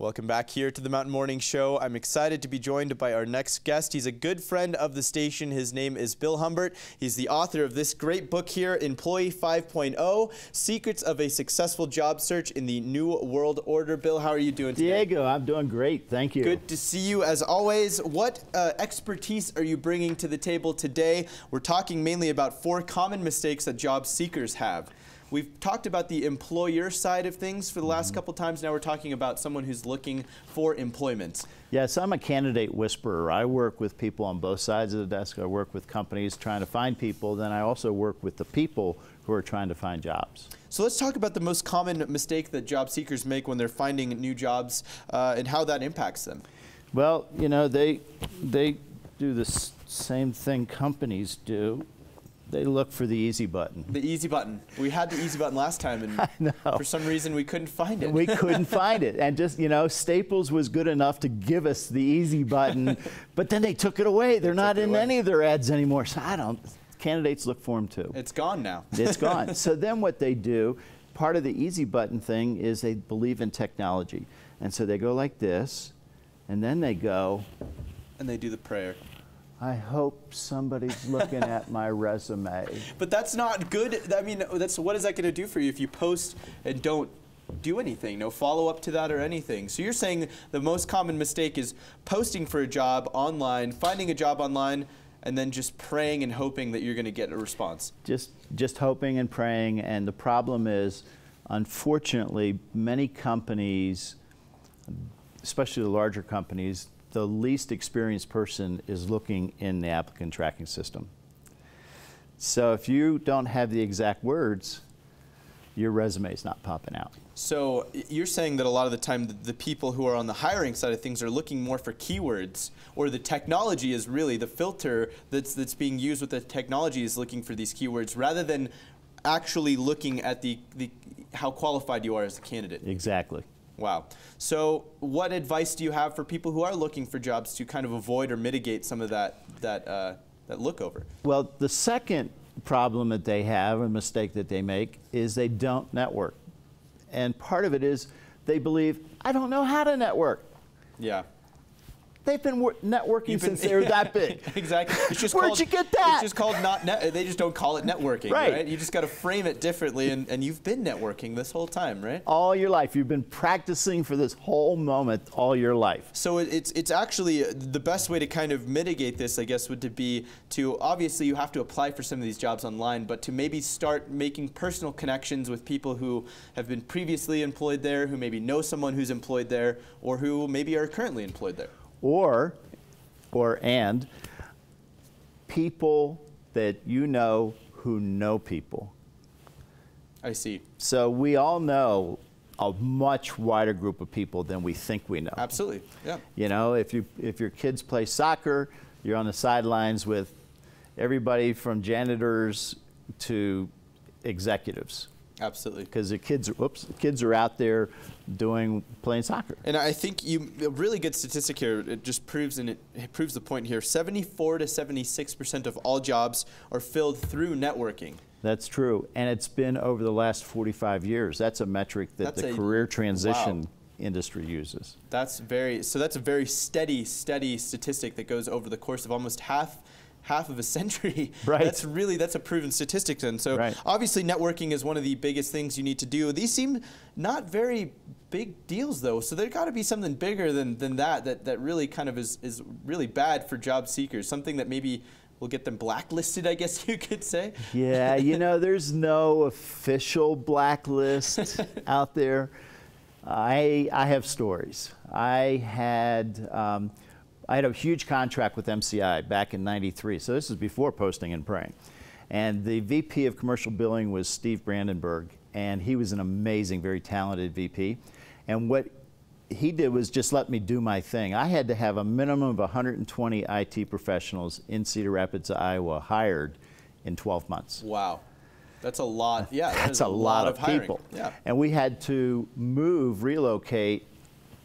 Welcome back here to the Mountain Morning Show. I'm excited to be joined by our next guest. He's a good friend of the station. His name is Bill Humbert. He's the author of this great book here, Employee 5.0, Secrets of a Successful Job Search in the New World Order. Bill, how are you doing today? Diego, I'm doing great. Thank you. Good to see you as always. What expertise are you bringing to the table today? We're talking mainly about 4 common mistakes that job seekers have. We've talked about the employer side of things for the last couple times. Now we're talking about someone who's looking for employment. Yes, I'm a candidate whisperer. I work with people on both sides of the desk. I work with companies trying to find people. Then I also work with the people who are trying to find jobs. So let's talk about the most common mistake that job seekers make when they're finding new jobs and how that impacts them. Well, you know, they do the same thing companies do. They look for the easy button. The easy button. We had the easy button last time, and for some reason we couldn't find it. We couldn't find it. And just, you know, Staples was good enough to give us the easy button, but then they took it away. They're not in any of their ads anymore. So candidates look for them too. It's gone now. It's gone. So then what they do, part of the easy button thing is they believe in technology. And so they go like this, and then they go. And they do the prayer. I hope somebody's looking at my resume. But that's not good. I mean, what is that going to do for you if you post and don't do anything? No follow-up to that or anything. So you're saying the most common mistake is posting for a job online, finding a job online, and then just praying and hoping that you're going to get a response. Just hoping and praying. And the problem is, unfortunately, many companies, especially the larger companies, the least experienced person is looking in the applicant tracking system. So if you don't have the exact words, your resume is not popping out. So you're saying that a lot of the time the people who are on the hiring side of things are looking more for keywords, or the technology is really the filter that's being used with the technology is looking for these keywords rather than actually looking at how qualified you are as a candidate. Exactly. Wow. So what advice do you have for people who are looking for jobs to kind of avoid or mitigate some of that look over? Well, the second problem that they have, a mistake that they make, is they don't network. And part of it is they believe, I don't know how to network. Yeah. They've been networking since they were that big. Exactly. It's just Where'd you get that? It's just called they just don't call it networking, right? You just got to frame it differently, and you've been networking this whole time, right? All your life. You've been practicing for this whole moment all your life. So it's actually the best way to kind of mitigate this, I guess, would be to, obviously you have to apply for some of these jobs online, but to maybe start making personal connections with people who have been previously employed there, who maybe know someone who's employed there, or who maybe are currently employed there. And people that you know who know people. I see. So we all know a much wider group of people than we think we know. Absolutely, yeah. You know, if your kids play soccer, you're on the sidelines with everybody from janitors to executives. Absolutely. Because the kids are out there playing soccer. And I think a really good statistic here, it just proves, and it proves the point here, 74 to 76% of all jobs are filled through networking. That's true, and it's been over the last 45 years. That's a metric that the career transition industry uses. That's a very steady statistic that goes over the course of almost half of a century. Right. That's a proven statistic then. So obviously networking is one of the biggest things you need to do. These seem not very big deals though, so there's got to be something bigger than that really kind of is really bad for job seekers, something that maybe will get them blacklisted, I guess you could say. Yeah, you know, there's no official blacklist out there. I have stories. I had a huge contract with MCI back in '93, so this is before posting and praying. And the VP of commercial billing was Steve Brandenburg, and he was an amazing, very talented VP. And what he did was just let me do my thing. I had to have a minimum of 120 IT professionals in Cedar Rapids, Iowa, hired in 12 months. Wow. That's a lot. Yeah, that's a lot of people. Yeah. And we had to relocate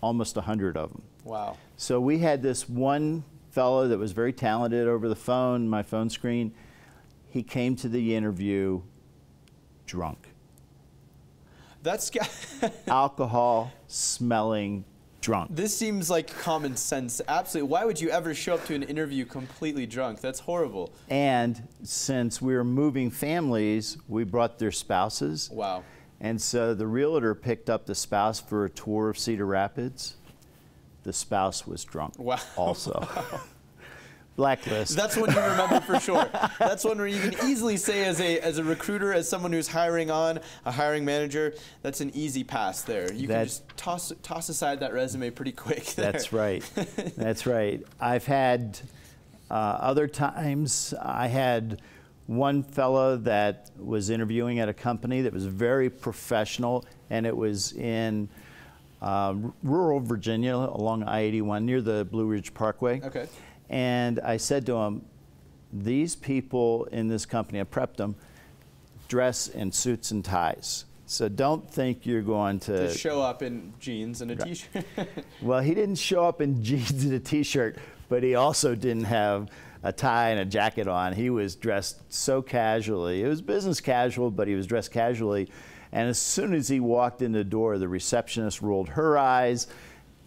almost 100 of them. Wow. So we had this one fellow that was very talented over the phone, my phone screen. He came to the interview drunk. That's alcohol smelling drunk. This seems like common sense. Absolutely. Why would you ever show up to an interview completely drunk? That's horrible. And since we were moving families, we brought their spouses. Wow. And so the realtor picked up the spouse for a tour of Cedar Rapids. The spouse was drunk. Wow. Also. Wow. Blacklist. That's one you remember for sure. That's one where you can easily say as a recruiter, as someone who's hiring on, a hiring manager, that's an easy pass there. You can just toss aside that resume pretty quick there. That's right. That's right. I've had other times, I had one fellow that was interviewing at a company that was very professional, and it was in rural Virginia along I-81 near the Blue Ridge Parkway. Okay. And I said to him, these people in this company, I prepped them, dress in suits and ties. So don't think you're going to show up in jeans and a t-shirt. Well, he didn't show up in jeans and a t-shirt, but he also didn't have a tie and a jacket on. He was dressed so casually. It was business casual, but he was dressed casually. And as soon as he walked in the door, the receptionist rolled her eyes,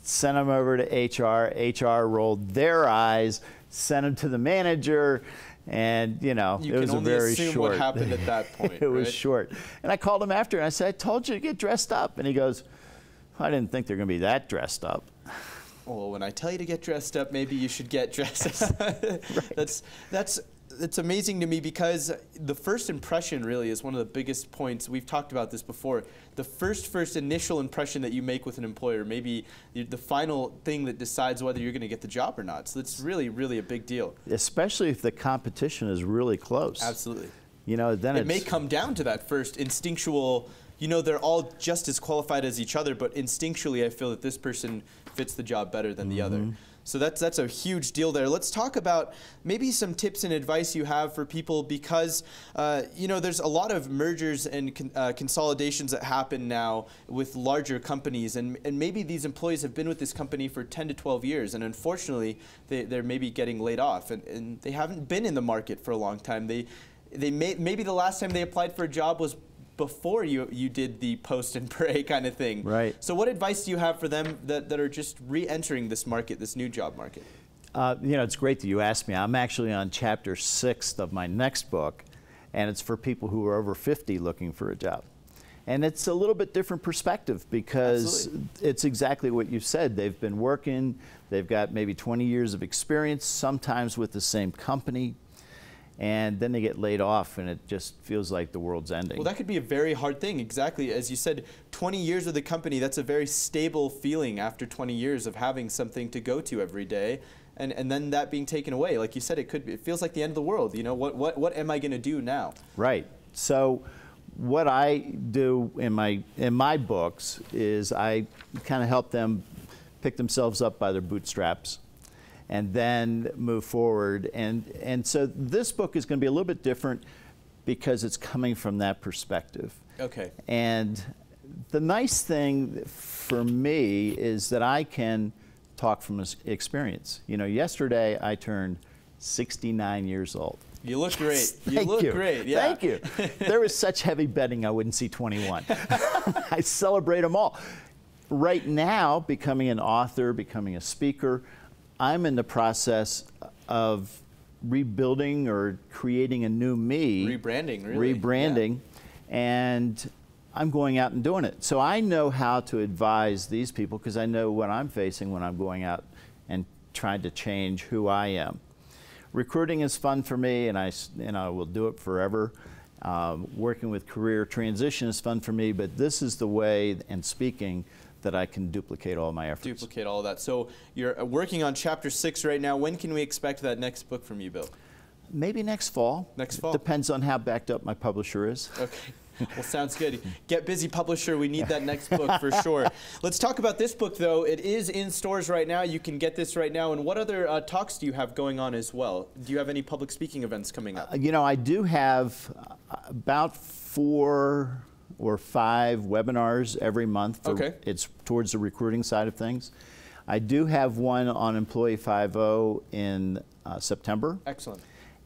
sent him over to HR. HR rolled their eyes, sent him to the manager, and it was a very short. You can only assume what happened at that point. It was short. And I called him after, and I said, I told you to get dressed up. And he goes, I didn't think they're going to be that dressed up. Well, when I tell you to get dressed up, maybe you should get dressed up. Right. That's amazing to me, because the first impression really is one of the biggest points. We've talked about this before. The first initial impression that you make with an employer, maybe the final thing that decides whether you're going to get the job or not. So that's really, really a big deal. Especially if the competition is really close. Absolutely. Then it may come down to that first instinctual, they're all just as qualified as each other, but instinctually I feel that this person fits the job better than the other. So that's a huge deal there. Let's talk about maybe some tips and advice you have for people, because there's a lot of mergers and consolidations that happen now with larger companies, and maybe these employees have been with this company for 10 to 12 years, and unfortunately they're maybe getting laid off, and they haven't been in the market for a long time. Maybe the last time they applied for a job was before you did the post and pray kind of thing. Right. So what advice do you have for them that are just re-entering this market, this new job market? It's great that you asked me. I'm actually on chapter 6 of my next book, and it's for people who are over 50 looking for a job. And it's a little bit different perspective, because it's exactly what you said. They've been working, they've got maybe 20 years of experience, sometimes with the same company, and then they get laid off, and it just feels like the world's ending. Well, that could be a very hard thing. Exactly. As you said, 20 years with the company, that's a very stable feeling after 20 years of having something to go to every day. And then that being taken away. Like you said, it feels like the end of the world. What am I going to do now? Right. So what I do in my books is I kind of help them pick themselves up by their bootstraps and then move forward. And so this book is going to be a little bit different because it's coming from that perspective. Okay. And the nice thing for me is that I can talk from experience. Yesterday I turned 69 years old. You look great. You look great. Yeah. Thank you. There was such heavy betting I wouldn't see 21. I celebrate them all. Right now, becoming an author, becoming a speaker, I'm in the process of rebuilding or creating a new me. Rebranding, really. Rebranding. Yeah. And I'm going out and doing it. So I know how to advise these people because I know what I'm facing when I'm going out and trying to change who I am. Recruiting is fun for me, and I will do it forever. Working with career transition is fun for me, but this is the way, and speaking, that I can duplicate all my efforts. Duplicate all that. So you're working on chapter 6 right now. When can we expect that next book from you, Bill? Maybe next fall. Next fall. Depends on how backed up my publisher is. Okay. Well, sounds good. Get busy, publisher. We need that next book for sure. Let's talk about this book, though. It is in stores right now. You can get this right now. And what other talks do you have going on as well? Do you have any public speaking events coming up? I do have about 4 or 5 webinars every month. Okay. It's towards the recruiting side of things. I do have one on Employee 5.0 in September. Excellent.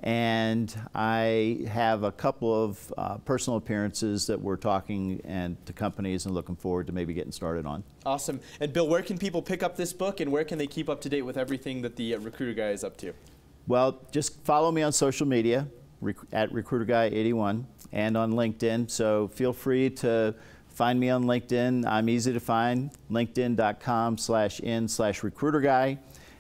And I have a couple of personal appearances that we're talking to companies and looking forward to maybe getting started on. Awesome. And Bill, where can people pick up this book, and where can they keep up to date with everything that the Recruiter Guy is up to? Well, just follow me on social media at RecruiterGuy81 and on LinkedIn. So feel free to find me on LinkedIn. I'm easy to find. LinkedIn.com/in/RecruiterGuy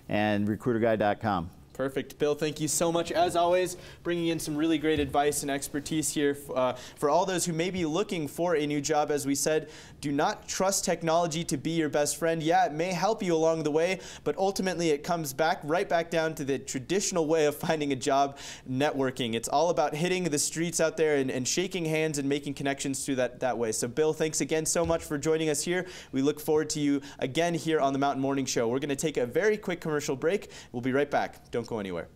and RecruiterGuy.com. Perfect. Bill, thank you so much, as always, bringing in some really great advice and expertise here. For all those who may be looking for a new job, as we said, do not trust technology to be your best friend. Yeah, it may help you along the way, but ultimately it comes right back down to the traditional way of finding a job, networking. It's all about hitting the streets out there and shaking hands and making connections through that way. So Bill, thanks again so much for joining us here. We look forward to you again here on the Mountain Morning Show. We're going to take a very quick commercial break. We'll be right back. Don't go anywhere.